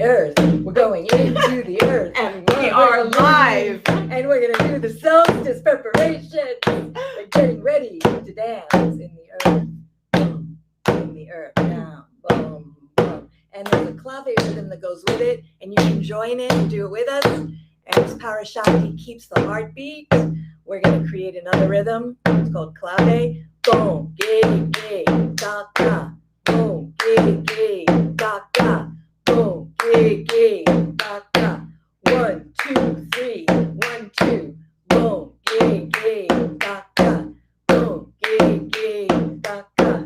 earth. We're going into the earth. And we are live. And we're going to do the solstice preparation. We're getting ready to dance in the earth. Boom, in the earth. Down. Boom, boom. And there's a clave rhythm that goes with it. And you can join in and do it with us. As Parashakti keeps the heartbeat, we're going to create another rhythm. It's called clave. Boom, gay, gay, da, da. Boom, gay, gay, da, da. Boom, gay, gay, da, da. 1, 2, 3, 1, 2. Boom, gay, gay, da, da. Boom, gay, gay, da, da.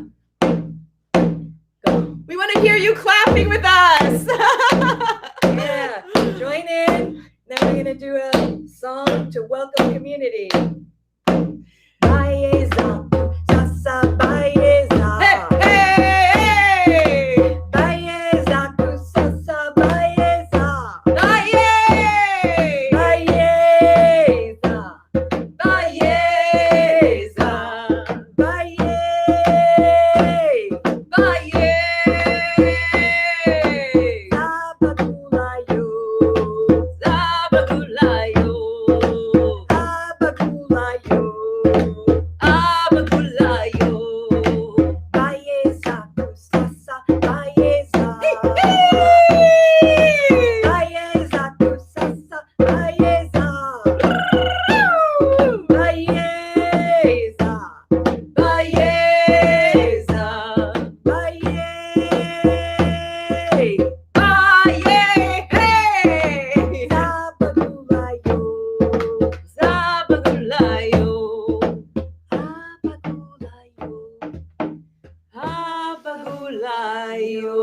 Go. We want to hear you clapping with us. Yeah, join in. Then we're going to do a song to welcome community. Baeza, sasa baeza. Hey, hey, Baeza, kusasa baeza. hey. Baeza, Baeza. baeza. Abagulayo, Zabagulayo. abagulayo. Abagulayo. Baeza, kusasa baeza. Baeza, kusasa baeza. Baeza, Baeza. Abagulayo, Zabagulayo. abagulayo.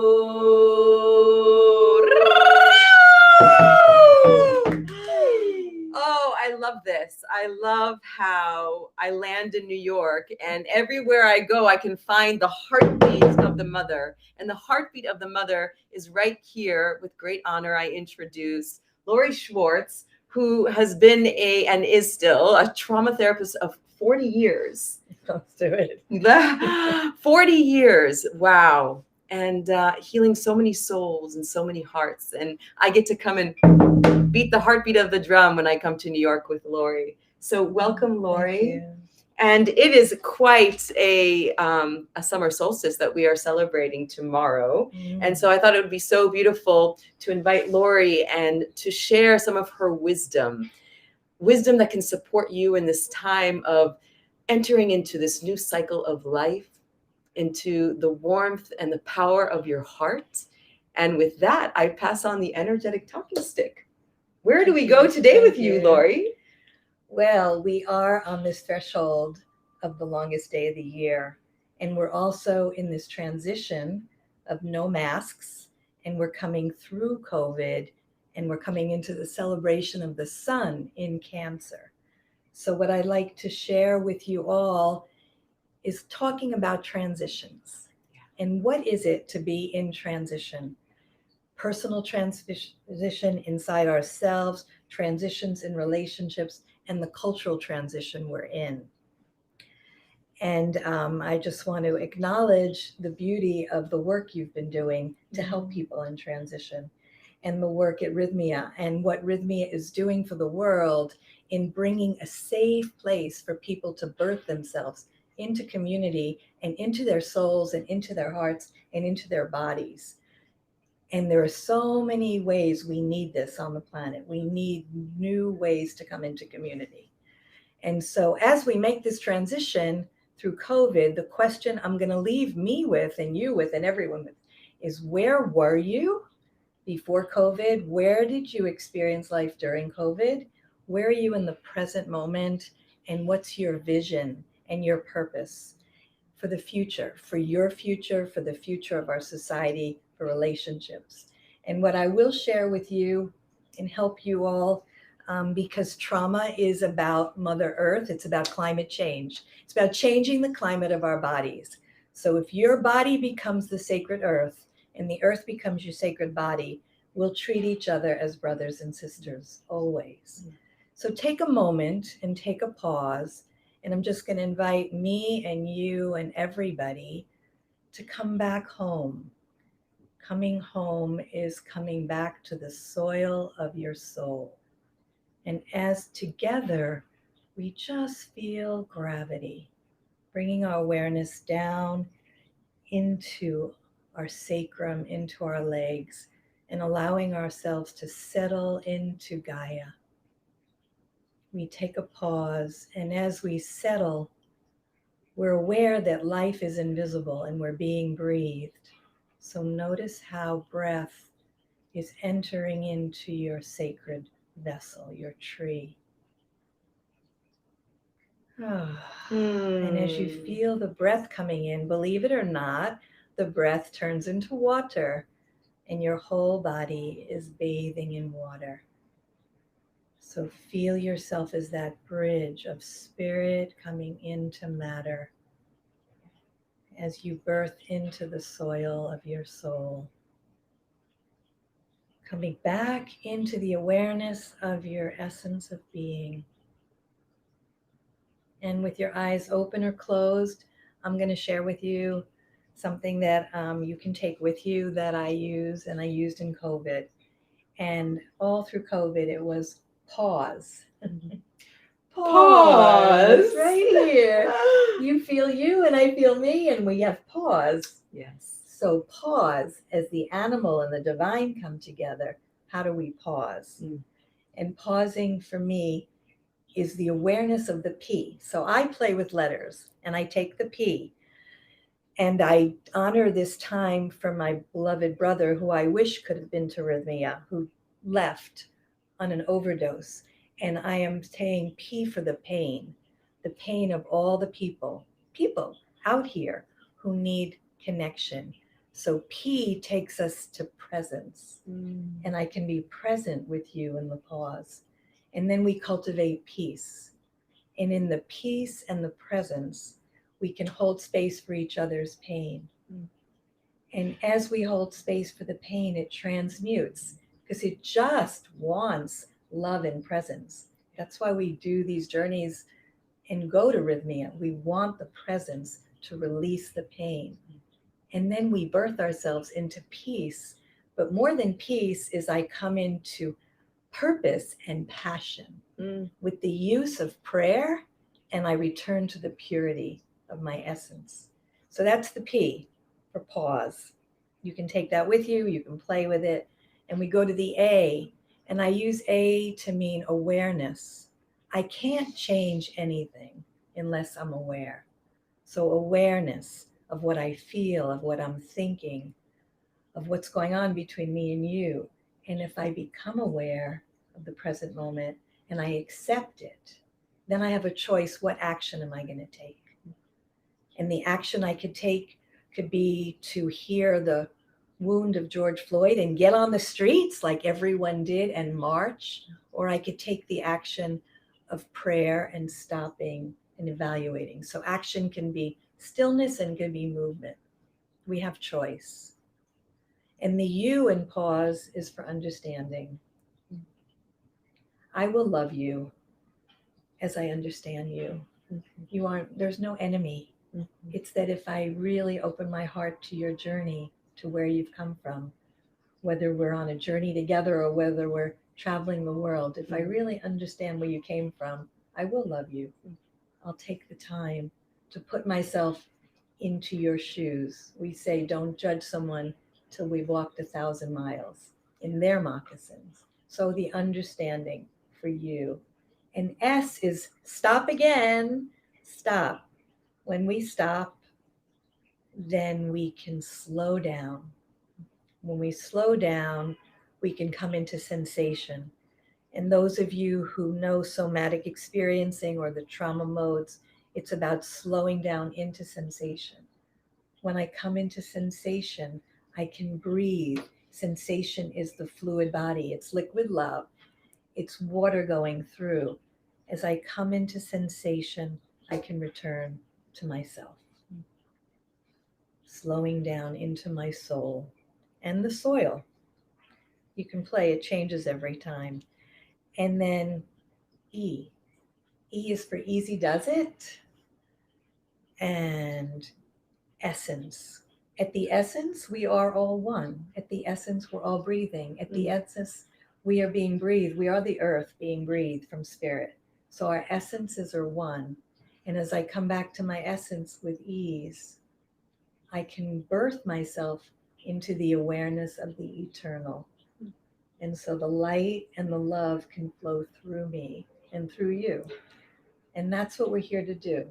Oh, I love this. I love how I land in New York, and everywhere I go, I can find the heartbeat of the mother. And the heartbeat of the mother is right here. With great honor, I introduce Lori Schwartz, who has been and is still a trauma therapist of 40 years. Let's do it. 40 years. Wow. And healing so many souls and so many hearts. And I get to come and beat the heartbeat of the drum when I come to New York with Lori. So welcome, Lori. Thank you. And it is quite a summer solstice that we are celebrating tomorrow. And so I thought it would be so beautiful to invite Lori and to share some of her wisdom that can support you in this time of entering into this new cycle of life, into the warmth and the power of your heart. And with that, I pass on the energetic talking stick. Where do we go today with you, Lori? Well, we are on this threshold of the longest day of the year. And we're also in this transition of no masks. And we're coming through COVID. And we're coming into the celebration of the sun in Cancer. So what I'd like to share with you all is talking about transitions. And what is it to be in transition? Personal transition inside ourselves, transitions in relationships, and the cultural transition we're in. And I just want to acknowledge the beauty of the work you've been doing to help people in transition, and the work at Rythmia, and what Rythmia is doing for the world in bringing a safe place for people to birth themselves into community and into their souls and into their hearts and into their bodies. And there are so many ways we need this on the planet. We need new ways to come into community. And so as we make this transition through COVID, the question I'm going to leave me with and you with and everyone with is, where were you before COVID? Where did you experience life during COVID? Where are you in the present moment? And what's your vision and your purpose for the future, for your future, for the future of our society, for relationships? And what I will share with you and help you all, because trauma is about Mother Earth, it's about climate change. It's about changing the climate of our bodies. So if your body becomes the sacred earth and the earth becomes your sacred body, we'll treat each other as brothers and sisters, always. So take a moment and take a pause. And I'm just going to invite me and you and everybody to come back home. Coming home is coming back to the soil of your soul. And as together, we just feel gravity, bringing our awareness down into our sacrum, into our legs, and allowing ourselves to settle into Gaia. We take a pause, and as we settle, we're aware that life is invisible and we're being breathed. So notice how breath is entering into your sacred vessel, your tree. And as you feel the breath coming in, believe it or not, the breath turns into water and your whole body is bathing in water. So feel yourself as that bridge of spirit coming into matter as you birth into the soil of your soul. Coming back into the awareness of your essence of being. And with your eyes open or closed, I'm going to share with you something that you can take with you that I use and I used in COVID. And all through COVID, it was pause. Pause right here. You feel you and I feel me, and we have pause. Yes. So pause, as the animal and the divine come together. How do we pause? And pausing for me is the awareness of the P. So I play with letters and I take the P and I honor this time for my beloved brother who I wish could have been to Rythmia, who left on an overdose. And I am saying P for the pain of all the people out here who need connection. So P takes us to presence, and I can be present with you in the pause. And then we cultivate peace. And in the peace and the presence, we can hold space for each other's pain. And as we hold space for the pain, it transmutes because it just wants love and presence. That's why we do these journeys and go to Rythmia. We want the presence to release the pain. And then we birth ourselves into peace. But more than peace is I come into purpose and passion with the use of prayer, and I return to the purity of my essence. So that's the P for pause. You can take that with you, you can play with it. And we go to the A, and I use A to mean awareness. I can't change anything unless I'm aware. So awareness of what I feel, of what I'm thinking, of what's going on between me and you. And if I become aware of the present moment and I accept it, then I have a choice. What action am I going to take? And the action I could take could be to hear the wound of George Floyd and get on the streets like everyone did and march, or I could take the action of prayer and stopping and evaluating. So action can be stillness and can be movement. We have choice. And the U in pause is for understanding. I will love you as I understand you. You aren't, there's no enemy. It's that if I really open my heart to your journey, to where you've come from, whether we're on a journey together or whether we're traveling the world, if I really understand where you came from, I will love you. I'll take the time to put myself into your shoes. We say, don't judge someone till we've walked 1,000 miles in their moccasins. So the understanding for you. And S is stop again. Stop. When we stop, then we can slow down. When we slow down, we can come into sensation. And those of you who know somatic experiencing or the trauma modes, it's about slowing down into sensation. When I come into sensation, I can breathe. Sensation is the fluid body. It's liquid love. It's water going through. As I come into sensation, I can return to myself. Slowing down into my soul and the soil. You can play, it changes every time. And then E. E is for easy does it. And essence. At the essence, we are all one. At the essence, we're all breathing. At the essence, we are being breathed. We are the earth being breathed from spirit. So our essences are one. And as I come back to my essence with ease, I can birth myself into the awareness of the eternal. And so the light and the love can flow through me and through you. And that's what we're here to do.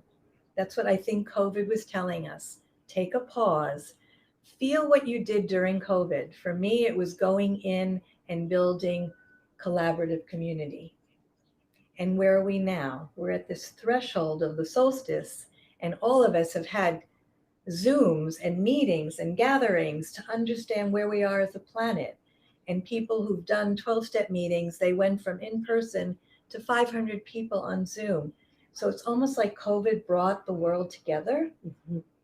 That's what I think COVID was telling us. Take a pause. Feel what you did during COVID. For me, it was going in and building collaborative community. And where are we now? We're at this threshold of the solstice, and all of us have had Zooms and meetings and gatherings to understand where we are as a planet. And people who've done 12-step meetings, they went from in person to 500 people on Zoom. So it's almost like COVID brought the world together.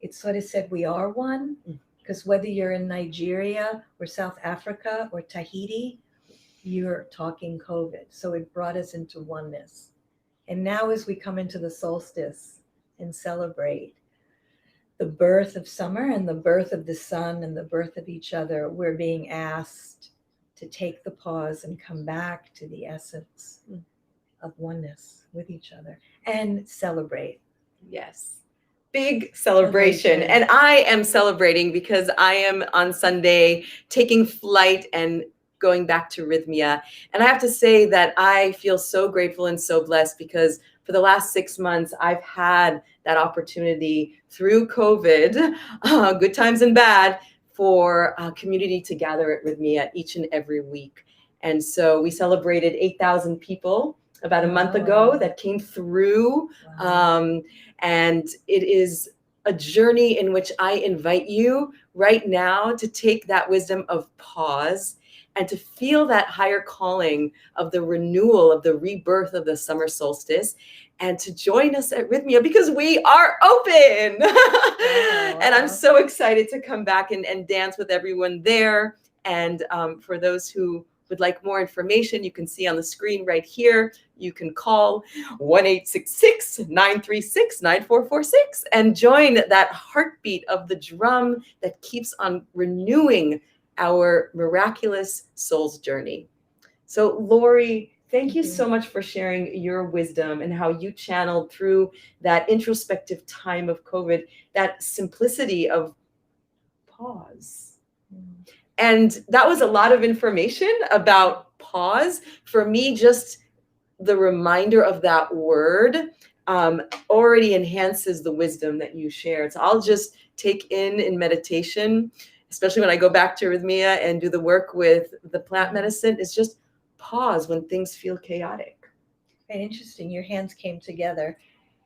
It sort of said we are one, because whether you're in Nigeria or South Africa or Tahiti, you're talking COVID. So it brought us into oneness. And now as we come into the solstice and celebrate the birth of summer and the birth of the sun and the birth of each other, we're being asked to take the pause and come back to the essence of oneness with each other and celebrate. Yes. Big celebration. And I am celebrating because I am on Sunday taking flight and going back to Rythmia. And I have to say that I feel so grateful and so blessed because for the last 6 months, I've had that opportunity through COVID, good times and bad, for community to gather at Rythmia each and every week. And so we celebrated 8,000 people about a month ago that came through. And it is a journey in which I invite you right now to take that wisdom of pause and to feel that higher calling of the renewal, of the rebirth of the summer solstice, and to join us at Rythmia because we are open. And I'm so excited to come back and dance with everyone there. And for those who would like more information, you can see on the screen right here. You can call 1-866-936-9446 and join that heartbeat of the drum that keeps on renewing our miraculous soul's journey. So Lori, thank you so much for sharing your wisdom and how you channeled through that introspective time of COVID, that simplicity of pause. And that was a lot of information about pause. For me, just the reminder of that word already enhances the wisdom that you shared. So I'll just take in meditation, especially when I go back to Rythmia and do the work with the plant medicine, is just pause when things feel chaotic. And interesting, your hands came together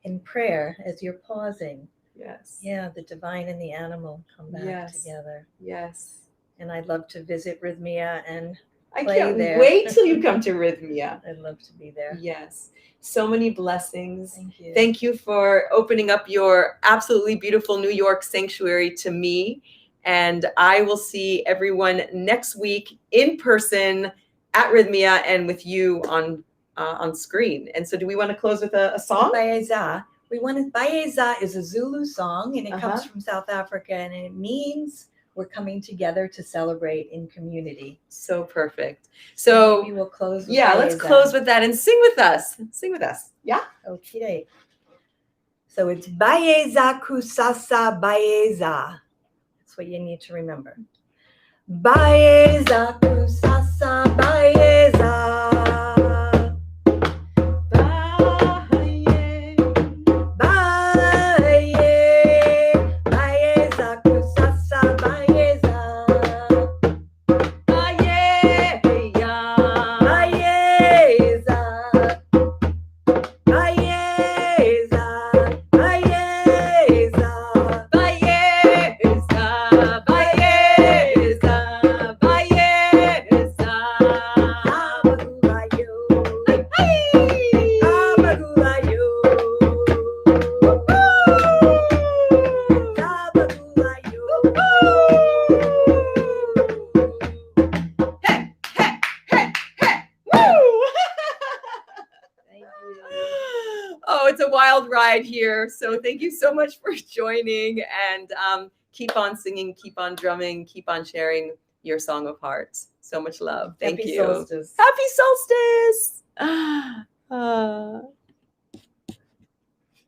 in prayer as you're pausing. Yes. Yeah, the divine and the animal come back together. Yes. And I'd love to visit Rythmia and I play can't there. wait till you come to Rythmia. I'd love to be there. Yes. So many blessings. Thank you. Thank you for opening up your absolutely beautiful New York sanctuary to me. And I will see everyone next week in person at Rythmia and with you on screen. And so do we want to close with a song? Bayeza. Bayeza is a Zulu song, and it comes from South Africa, and it means we're coming together to celebrate in community. So perfect. So maybe we'll close with let's close with that and sing with us. Sing with us. Yeah? Okay. So it's Bayeza Kusasa Bayeza. That's what you need to remember. Bayeza Kusasa Bayeza. it's a wild ride here. So thank you so much for joining, and keep on singing, keep on drumming, keep on sharing your song of hearts. So much love. Thank Happy you. solstice. Happy solstice.